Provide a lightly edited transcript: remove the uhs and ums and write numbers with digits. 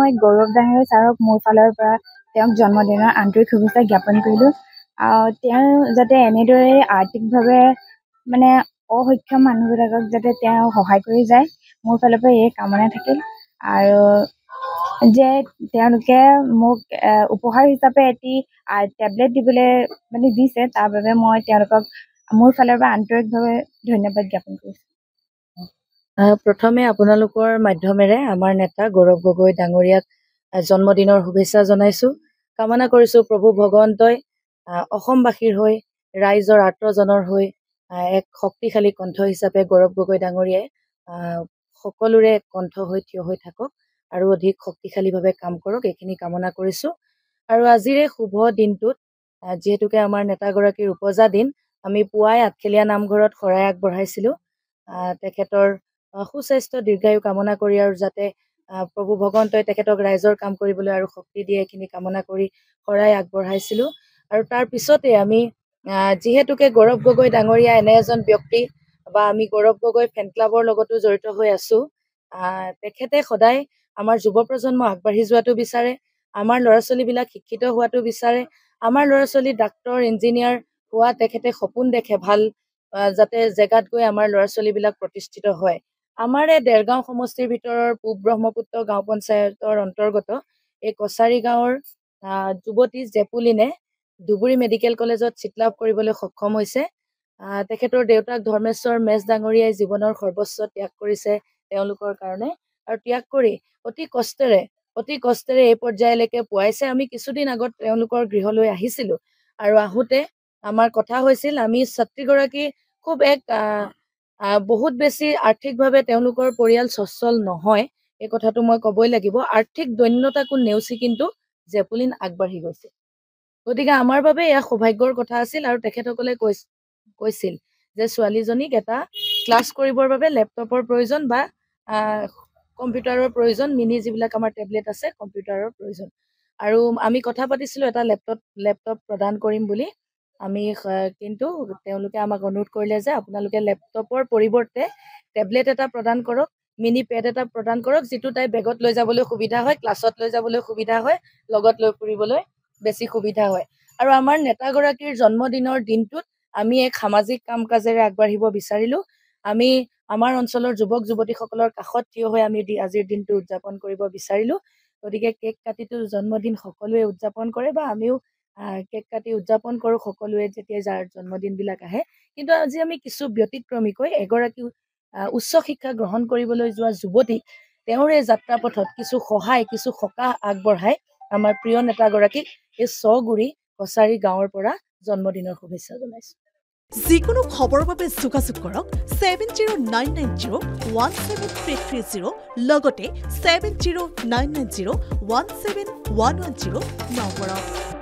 মই গৌৰৱ ডাঙৰীয়া ছাৰক মোৰ ফালৰ পৰা তেওঁক জন্মদিনৰ আন্তৰিক শুভেচ্ছা জ্ঞাপন কৰিলোঁ। তেওঁ যাতে এনেদৰে আৰ্থিকভাৱে মানে অসক্ষম মানুহবিলাকক যাতে তেওঁ সহায় কৰি যায়, মোৰ ফালৰ পৰা এই কামনা থাকিল। আৰু যে তেওঁলোকে মোক উপহাৰ হিচাপে এটি টেবলেট দিবলৈ মানে দিছে, তাৰ বাবে মই তেওঁলোকক মোৰ ফালৰ পৰা আন্তৰিকভাৱে ধন্যবাদ জ্ঞাপন কৰিছোঁ। প্ৰথমে আপোনালোকৰ মাধ্যমেৰে আমাৰ নেতা গৌৰৱ গগৈ ডাঙৰীয়াক জন্মদিনৰ শুভেচ্ছা জনাইছোঁ। কামনা কৰিছোঁ প্ৰভু ভগৱন্তই অসমবাসীৰ হৈ, ৰাইজৰ আৰ্তজনৰ হৈ এক শক্তিশালী কণ্ঠ হিচাপে গৌৰৱ গগৈ ডাঙৰীয়াই সকলোৰে কণ্ঠ হৈ থিয় হৈ থাকক আৰু অধিক শক্তিশালীভাৱে কাম কৰক, এইখিনি কামনা কৰিছোঁ। আৰু আজিৰ এই শুভ দিনটোত যিহেতুকে আমাৰ নেতাগৰাকীৰ উপজা দিন, আমি পুৱাই আঠখেলীয়া নামঘৰত শৰাই আগবঢ়াইছিলোঁ। তেখেতৰ সুস্বাস্থ্য দীৰ্ঘায়ু কামনা কৰি আৰু যাতে প্ৰভু ভগৱন্তই তেখেতক ৰাইজৰ কাম কৰিবলৈ আৰু শক্তি দিয়ে, এইখিনি কামনা কৰি শৰাই আগবঢ়াইছিলোঁ। আৰু তাৰ পিছতে আমি যিহেতুকে গৌৰৱ গগৈ ডাঙৰীয়া এনে এজন ব্যক্তি বা আমি গৌৰৱ গগৈ ফেন ক্লাবৰ লগতো জড়িত হৈ আছোঁ। তেখেতে সদায় আমাৰ যুৱ প্ৰজন্ম আগবাঢ়ি যোৱাটো বিচাৰে, আমাৰ ল'ৰা ছোৱালীবিলাক শিক্ষিত হোৱাটো বিচাৰে, আমাৰ ল'ৰা ছোৱালী ডাক্তৰ ইঞ্জিনিয়াৰ হোৱা তেখেতে সপোন দেখে, ভাল যাতে জেগাত গৈ আমাৰ ল'ৰা ছোৱালীবিলাক প্ৰতিষ্ঠিত হয়। আমাৰ এই দেৰগাঁও সমষ্টিৰ ভিতৰৰ পূব ব্ৰহ্মপুত্ৰ গাঁও পঞ্চায়তৰ অন্তৰ্গত এই কছাৰী গাঁৱৰ যুৱতী জেপুলিনে ধুবুৰী মেডিকেল কলেজত চিট লাভ কৰিবলৈ সক্ষম হৈছে। তেখেতৰ দেউতাক ধৰ্মেশ্বৰ মেছ ডাঙৰীয়াই জীৱনৰ সৰ্বোচ্চ ত্যাগ কৰিছে তেওঁলোকৰ কাৰণে, আৰু ত্যাগ কৰি অতি কষ্টেৰে এই পৰ্যায়লৈকে পোৱাইছে। আমি কিছুদিন আগত তেওঁলোকৰ গৃহলৈ আহিছিলোঁ আৰু আহোঁতে আমাৰ কথা হৈছিল, আমি ছাত্ৰীগৰাকী খুব বহুত বেছি আৰ্থিকভাৱে তেওঁলোকৰ পৰিয়াল সচ্ছল নহয়, এই কথাটো মই ক'বই লাগিব। আৰ্থিক দৈন্যতাকো নেওচি কিন্তু জেপুলিন আগবাঢ়ি গৈছে। গতিকে আমাৰ বাবে এয়া সৌভাগ্যৰ কথা আছিল। আৰু তেখেতসকলে কৈছিল যে ছোৱালীজনীক এটা ক্লাছ কৰিবৰ বাবে লেপটপৰ প্ৰয়োজন বা কম্পিউটাৰৰ প্ৰয়োজন, মিনি যিবিলাক আমাৰ টেবলেট আছে কম্পিউটাৰৰ প্ৰয়োজন। আৰু আমি কথা পাতিছিলোঁ এটা লেপটপ প্ৰদান কৰিম বুলি। কিন্তু তেওঁলোকে আমাক অনুৰোধ কৰিলে যে আপোনালোকে লেপটপৰ পৰিৱৰ্তে টেবলেট এটা প্ৰদান কৰক, মিনি পেড এটা প্ৰদান কৰক, যিটো তাই বেগত লৈ যাবলৈ সুবিধা হয়, ক্লাছত লৈ যাবলৈ সুবিধা হয়, লগত লৈ ফুৰিবলৈ বেছি সুবিধা হয়। আৰু আমাৰ নেতাগৰাকীৰ জন্মদিনৰ দিনটোত আমি এক সামাজিক কাম কাজেৰে আগবাঢ়িব বিচাৰিলোঁ। আমি আমাৰ অঞ্চলৰ যুৱক যুৱতীসকলৰ কাষত থিয় হৈ আমি আজিৰ দিনটো উদযাপন কৰিব বিচাৰিলোঁ। গতিকে কেক কাটিটো জন্মদিন সকলোৱে উদযাপন কৰে বা আমিও কেক কাটি উদযাপন কৰোঁ সকলোৱে যেতিয়া যাৰ জন্মদিনবিলাক আহে। কিন্তু আজি আমি কিছু ব্যতিক্ৰমীকৈ এগৰাকী উচ্চ শিক্ষা গ্ৰহণ কৰিবলৈ যোৱা যুৱতীক তেওঁৰ এই যাত্ৰা পথত কিছু সহায়, কিছু সকাহ আগবঢ়াই আমাৰ প্ৰিয় নেতাগৰাকীক এই ছগুৰি কছাৰী গাঁৱৰ পৰা জন্মদিনৰ শুভেচ্ছা জনাইছোঁ। যিকোনো খবৰৰ বাবে যোগাযোগ কৰক 7099017330 লগতে 7099017110 নম্বৰত।